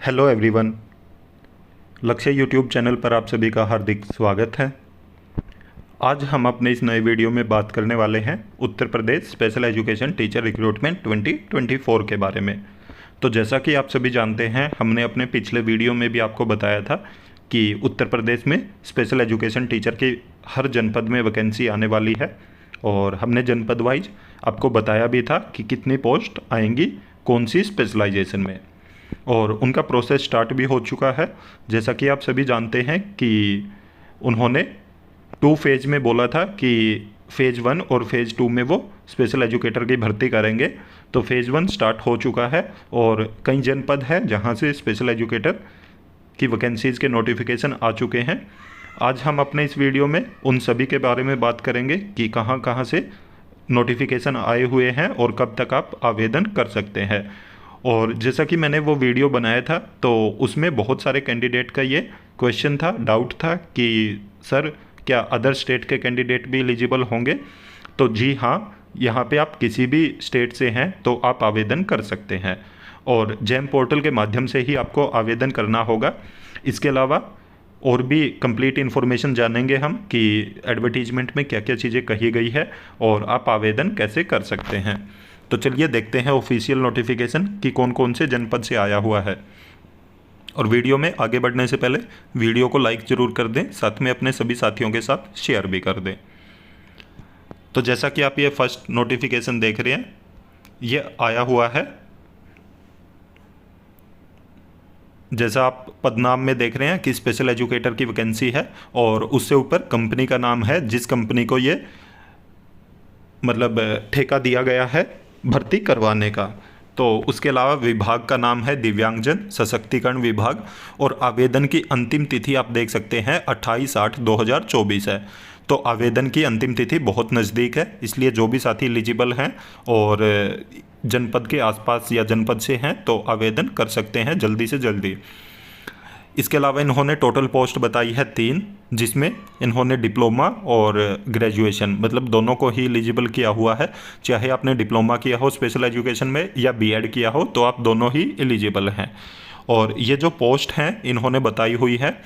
Hello everyone. लक्ष्य YouTube channel पर आप सभी का हार्दिक स्वागत है। आज हम अपने इस नए वीडियो में बात करने वाले हैं Uttar Pradesh special education teacher recruitment 2024 के बारे में। तो जैसा कि आप सभी जानते हैं, हमने अपने पिछले वीडियो में भी आपको बताया था कि उत्तर प्रदेश में स्पेशल एजुकेशन टीचर की हर जनपद में वैकेंसी आने वाली है और हमने जनपद वाइज आपको बताया भी था कि कितनी पोस्ट आएंगी कौन सी स्पेशलाइजेशन में, और उनका प्रोसेस स्टार्ट भी हो चुका है। जैसा कि आप सभी जानते हैं कि उन्होंने 2 फेज में बोला था कि फ़ेज़ 1 और फ़ेज़ 2 में वो स्पेशल एजुकेटर की भर्ती करेंगे। तो फ़ेज़ 1 स्टार्ट हो चुका है और कई जनपद है जहां से स्पेशल एजुकेटर की वैकेंसीज़ के नोटिफिकेशन आ चुके हैं। आज हम अपने इस वीडियो में उन सभी के बारे में बात करेंगे कि कहां कहां से नोटिफिकेशन आए हुए हैं और कब तक आप आवेदन कर सकते हैं। और जैसा कि मैंने वो वीडियो बनाया था तो उसमें बहुत सारे कैंडिडेट का ये क्वेश्चन था, डाउट था कि सर क्या अदर स्टेट के कैंडिडेट भी एलिजिबल होंगे। तो जी हाँ, यहाँ पे आप किसी भी स्टेट से हैं तो आप आवेदन कर सकते हैं और जैम पोर्टल के माध्यम से ही आपको आवेदन करना होगा। इसके अलावा और भी कंप्लीट इन्फॉर्मेशन जानेंगे हम कि एडवर्टीजमेंट में क्या क्या चीज़ें कही गई है और आप आवेदन कैसे कर सकते हैं। तो चलिए देखते हैं ऑफिशियल नोटिफिकेशन कि कौन कौन से जनपद से आया हुआ है। और वीडियो में आगे बढ़ने से पहले वीडियो को लाइक ज़रूर कर दें, साथ में अपने सभी साथियों के साथ शेयर भी कर दें। तो जैसा कि आप ये फर्स्ट नोटिफिकेशन देख रहे हैं, ये आया हुआ है। जैसा आप पदनाम में देख रहे हैं कि स्पेशल एजुकेटर की वैकेंसी है और उससे ऊपर कंपनी का नाम है जिस कंपनी को ये मतलब ठेका दिया गया है भर्ती करवाने का। तो उसके अलावा विभाग का नाम है दिव्यांगजन सशक्तिकरण विभाग और आवेदन की अंतिम तिथि आप देख सकते हैं 28/8/2024 है। तो आवेदन की अंतिम तिथि बहुत नज़दीक है, इसलिए जो भी साथी एलिजिबल हैं और जनपद के आसपास या जनपद से हैं तो आवेदन कर सकते हैं जल्दी से जल्दी। इसके अलावा इन्होंने टोटल पोस्ट बताई है 3, जिसमें इन्होंने डिप्लोमा और ग्रेजुएशन मतलब दोनों को ही एलिजिबल किया हुआ है। चाहे आपने डिप्लोमा किया हो स्पेशल एजुकेशन में या बीएड किया हो तो आप दोनों ही एलिजिबल हैं। और ये जो पोस्ट हैं इन्होंने बताई हुई है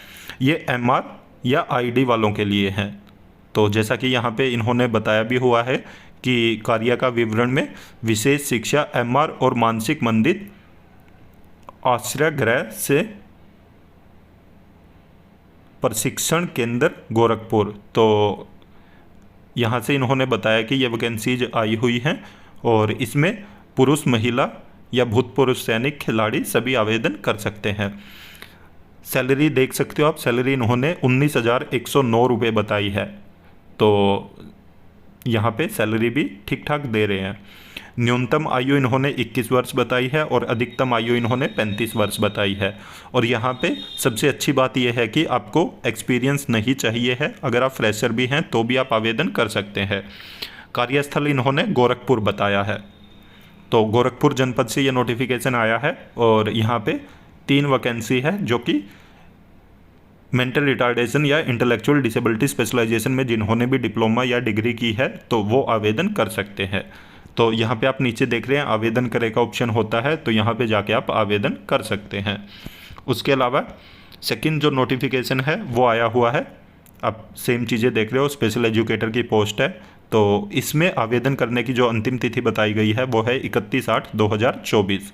ये एमआर या आईडी वालों के लिए हैं। तो जैसा कि यहाँ पे इन्होंने बताया भी हुआ है कि कार्य का विवरण में विशेष शिक्षा एमआर और मानसिक मंदिर आश्रय गृह से प्रशिक्षण केंद्र गोरखपुर। तो यहाँ से इन्होंने बताया कि ये वैकेंसीज आई हुई हैं और इसमें पुरुष महिला या भूतपूर्व सैनिक खिलाड़ी सभी आवेदन कर सकते हैं। सैलरी देख सकते हो आप, सैलरी इन्होंने 19,109 रुपये बताई है। तो यहाँ पे सैलरी भी ठीक ठाक दे रहे हैं। न्यूनतम आयु इन्होंने 21 वर्ष बताई है और अधिकतम आयु इन्होंने 35 वर्ष बताई है। और यहाँ पे सबसे अच्छी बात यह है कि आपको एक्सपीरियंस नहीं चाहिए है, अगर आप फ्रेशर भी हैं तो भी आप आवेदन कर सकते हैं। कार्यस्थल इन्होंने गोरखपुर बताया है। तो गोरखपुर जनपद से ये नोटिफिकेशन आया है और यहाँ पे 3 वैकेंसी है जो कि मेंटल रिटार्डेशन या इंटेलेक्चुअल डिसेबिलिटी स्पेशलाइजेशन में जिन्होंने भी डिप्लोमा या डिग्री की है तो वो आवेदन कर सकते हैं। तो यहाँ पे आप नीचे देख रहे हैं आवेदन करे का ऑप्शन होता है, तो यहाँ पे जाके आप आवेदन कर सकते हैं। उसके अलावा सेकंड जो नोटिफिकेशन है वो आया हुआ है, आप सेम चीज़ें देख रहे हो, स्पेशल एजुकेटर की पोस्ट है। तो इसमें आवेदन करने की जो अंतिम तिथि बताई गई है वो है 31/8/2024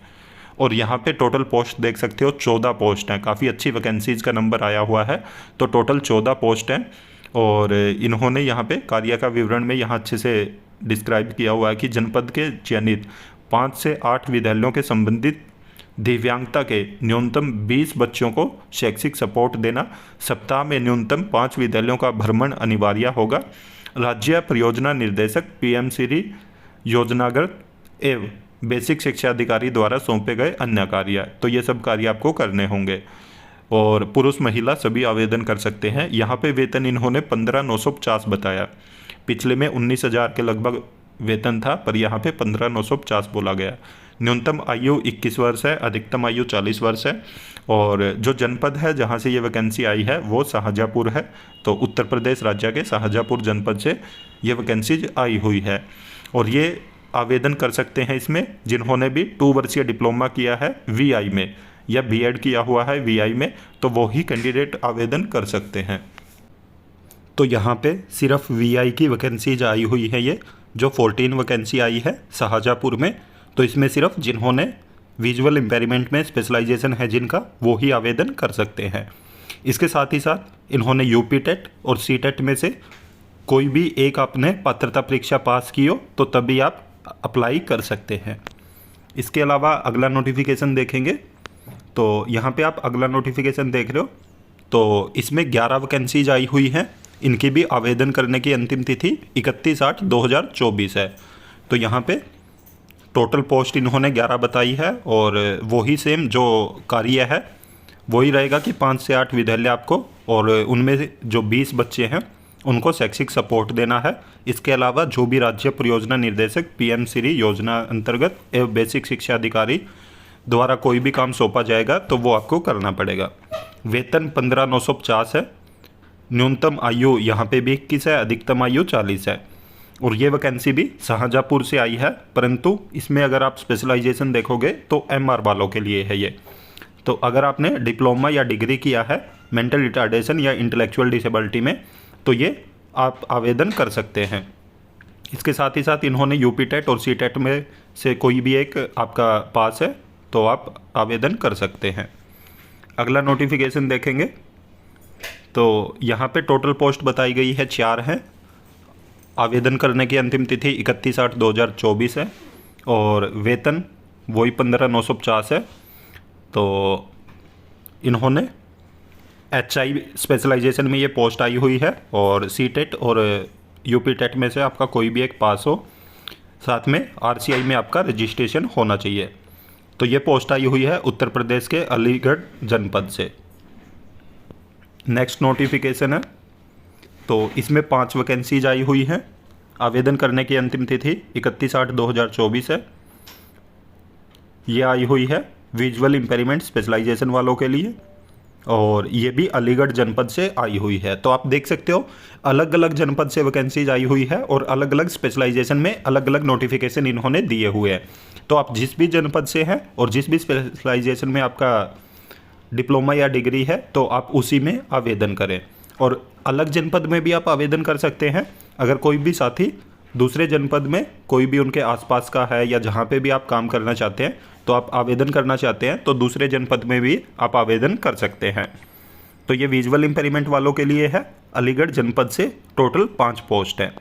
और यहाँ पे टोटल पोस्ट देख सकते हो 14 पोस्ट हैं। काफ़ी अच्छी वैकेंसीज़ का नंबर आया हुआ है। तो टोटल 14 पोस्ट हैं और इन्होंने यहाँ पे कार्य का विवरण में यहाँ अच्छे से डिस्क्राइब किया हुआ है कि जनपद के चयनित 5 से 8 विद्यालयों के संबंधित दिव्यांगता के न्यूनतम 20 बच्चों को शैक्षिक सपोर्ट देना, सप्ताह में न्यूनतम 5 विद्यालयों का भ्रमण अनिवार्य होगा। राज्य परियोजना निर्देशक पीएम श्री योजनाग्रस्त एवं बेसिक शिक्षा अधिकारी द्वारा सौंपे गए अन्य कार्य, तो ये सब कार्य आपको करने होंगे। और पुरुष महिला सभी आवेदन कर सकते हैं। यहाँ पे वेतन इन्होंने 15,950 बताया, पिछले में 19,000 के लगभग वेतन था पर यहाँ पे 15,950 बोला गया। न्यूनतम आयु 21 वर्ष है, अधिकतम आयु 40 वर्ष है। और जो जनपद है जहाँ से ये वैकेंसी आई है वो शाहजहाँपुर है। तो उत्तर प्रदेश राज्य के शाहजहाँपुर जनपद से ये वैकेंसीज आई हुई है और ये आवेदन कर सकते हैं इसमें जिन्होंने भी 2 वर्षीय डिप्लोमा किया है वीआई में या बीएड किया हुआ है वीआई में, तो वो ही कैंडिडेट आवेदन कर सकते हैं। तो यहाँ पे सिर्फ वीआई की वैकेंसीज आई हुई है, ये जो 14 वैकेंसी आई है शाहजहाँपुर में, तो इसमें सिर्फ जिन्होंने विजुअल इम्पेयरमेंट में स्पेशलाइजेशन है जिनका, वो ही आवेदन कर सकते हैं। इसके साथ ही साथ इन्होंने यूपी टेट और सी टेट में से कोई भी एक आपने पात्रता परीक्षा पास की हो तो तभी आप अप्लाई कर सकते हैं। इसके अलावा अगला नोटिफिकेशन देखेंगे तो यहाँ पे आप अगला नोटिफिकेशन देख रहे हो, तो इसमें 11 वैकेंसीज आई हुई हैं। इनकी भी आवेदन करने की अंतिम तिथि 31/8/2024 है। तो यहाँ पे टोटल पोस्ट इन्होंने 11 बताई है और वही सेम जो कार्य है वही रहेगा कि 5 से 8 विद्यालय आपको, और उनमें से जो 20 बच्चे हैं उनको शैक्षिक सपोर्ट देना है। इसके अलावा जो भी राज्य परियोजना निर्देशक पीएम श्री योजना अंतर्गत एवं बेसिक शिक्षा अधिकारी द्वारा कोई भी काम सौंपा जाएगा तो वो आपको करना पड़ेगा। वेतन 15,950 है। न्यूनतम आयु यहाँ पे भी 21 है, अधिकतम आयु 40 है। और ये वैकेंसी भी शाहजहाँपुर से आई है, परंतु इसमें अगर आप स्पेशलाइजेशन देखोगे तो एमआर वालों के लिए है ये। तो अगर आपने डिप्लोमा या डिग्री किया है मेंटल रिटार्डेशन या इंटेलेक्चुअल डिसेबिलिटी में, तो ये आप आवेदन कर सकते हैं। इसके साथ ही साथ इन्होंने यूपी टेट और सी टेट में से कोई भी एक आपका पास है तो आप आवेदन कर सकते हैं। अगला नोटिफिकेशन देखेंगे तो यहाँ पे टोटल पोस्ट बताई गई है 4 हैं। आवेदन करने की अंतिम तिथि 31/8/2024 है और वेतन वही 15,950 है। तो इन्होंने HI स्पेशलाइजेशन में ये पोस्ट आई हुई है और सी टेट और यूपी टेट में से आपका कोई भी एक पास हो, साथ में RCI में आपका रजिस्ट्रेशन होना चाहिए। तो ये पोस्ट आई हुई है उत्तर प्रदेश के अलीगढ़ जनपद से। नेक्स्ट नोटिफिकेशन है तो इसमें 5 वैकेंसीज आई हुई हैं। आवेदन करने की अंतिम तिथि 31/8/2024 है। ये आई हुई है विजुअल इम्पेयरमेंट स्पेशलाइजेशन वालों के लिए और ये भी अलीगढ़ जनपद से आई हुई है। तो आप देख सकते हो अलग अलग जनपद से वैकेंसीज आई हुई है और अलग अलग स्पेशलाइजेशन में अलग अलग नोटिफिकेशन इन्होंने दिए हुए हैं। तो आप जिस भी जनपद से हैं और जिस भी स्पेशलाइजेशन में आपका डिप्लोमा या डिग्री है तो आप उसी में आवेदन करें। और अलग जनपद में भी आप आवेदन कर सकते हैं। अगर कोई भी साथी दूसरे जनपद में कोई भी उनके आसपास का है या जहाँ पे भी आप काम करना चाहते हैं तो आप आवेदन करना चाहते हैं तो दूसरे जनपद में भी आप आवेदन कर सकते हैं। तो ये विजुअल इम्पेयरमेंट वालों के लिए है। अलीगढ़ जनपद से टोटल 5 पोस्ट है।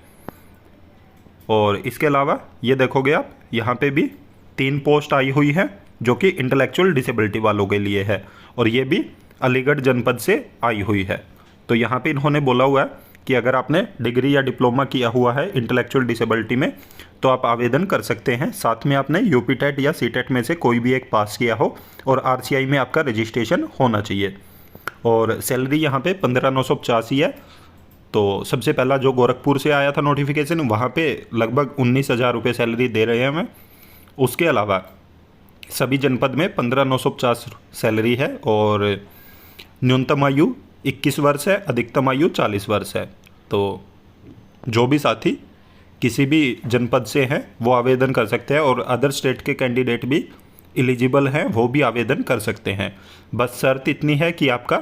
और इसके अलावा ये देखोगे आप यहाँ पे भी 3 पोस्ट आई हुई है जो कि इंटेलेक्चुअल डिसेबिलिटी वालों के लिए है और ये भी अलीगढ़ जनपद से आई हुई है। तो यहाँ पे इन्होंने बोला हुआ है कि अगर आपने डिग्री या डिप्लोमा किया हुआ है इंटेलेक्चुअल डिसेबिलिटी में तो आप आवेदन कर सकते हैं। साथ में आपने यूपी टेट या सी टेट में से कोई भी एक पास किया हो और RCI में आपका रजिस्ट्रेशन होना चाहिए। और सैलरी यहाँ पे 15,950 है। तो सबसे पहला जो गोरखपुर से आया था नोटिफिकेशन वहाँ पे लगभग 19,000 रुपये सैलरी दे रहे हैं हमें। उसके अलावा सभी जनपद में 15,950 सैलरी है और न्यूनतम आयु 21 वर्ष है, अधिकतम आयु 40 वर्ष है। तो जो भी साथी किसी भी जनपद से हैं वो आवेदन कर सकते हैं और अदर स्टेट के कैंडिडेट भी एलिजिबल हैं, वो भी आवेदन कर सकते हैं। बस शर्त इतनी है कि आपका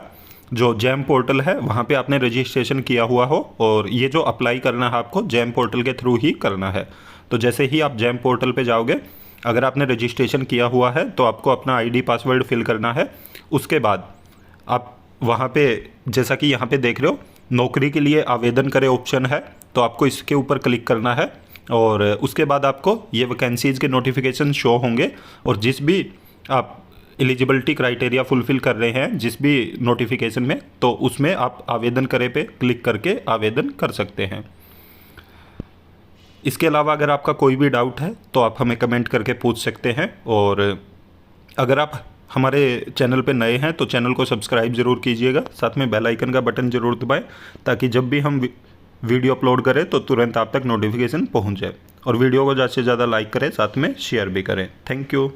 जो जैम पोर्टल है वहाँ पे आपने रजिस्ट्रेशन किया हुआ हो और ये जो अप्लाई करना है आपको जैम पोर्टल के थ्रू ही करना है। तो जैसे ही आप जैम पोर्टल पे जाओगे, अगर आपने रजिस्ट्रेशन किया हुआ है तो आपको अपना ID पासवर्ड फिल करना है। उसके बाद आप वहाँ पे जैसा कि यहाँ पे देख रहे हो नौकरी के लिए आवेदन करें ऑप्शन है, तो आपको इसके ऊपर क्लिक करना है और उसके बाद आपको ये वैकेंसीज़ के नोटिफिकेशन शो होंगे और जिस भी आप एलिजिबिलिटी क्राइटेरिया फुलफ़िल कर रहे हैं जिस भी नोटिफिकेशन में, तो उसमें आप आवेदन करें पे क्लिक करके आवेदन कर सकते हैं। इसके अलावा अगर आपका कोई भी डाउट है तो आप हमें कमेंट करके पूछ सकते हैं। और अगर आप हमारे चैनल पे नए हैं तो चैनल को सब्सक्राइब ज़रूर कीजिएगा, साथ में बेल आइकन का बटन ज़रूर दबाएं ताकि जब भी हम वीडियो अपलोड करें तो तुरंत आप तक नोटिफिकेशन पहुंच जाए। और वीडियो को ज़्यादा से ज़्यादा लाइक करें, साथ में शेयर भी करें। Thank you.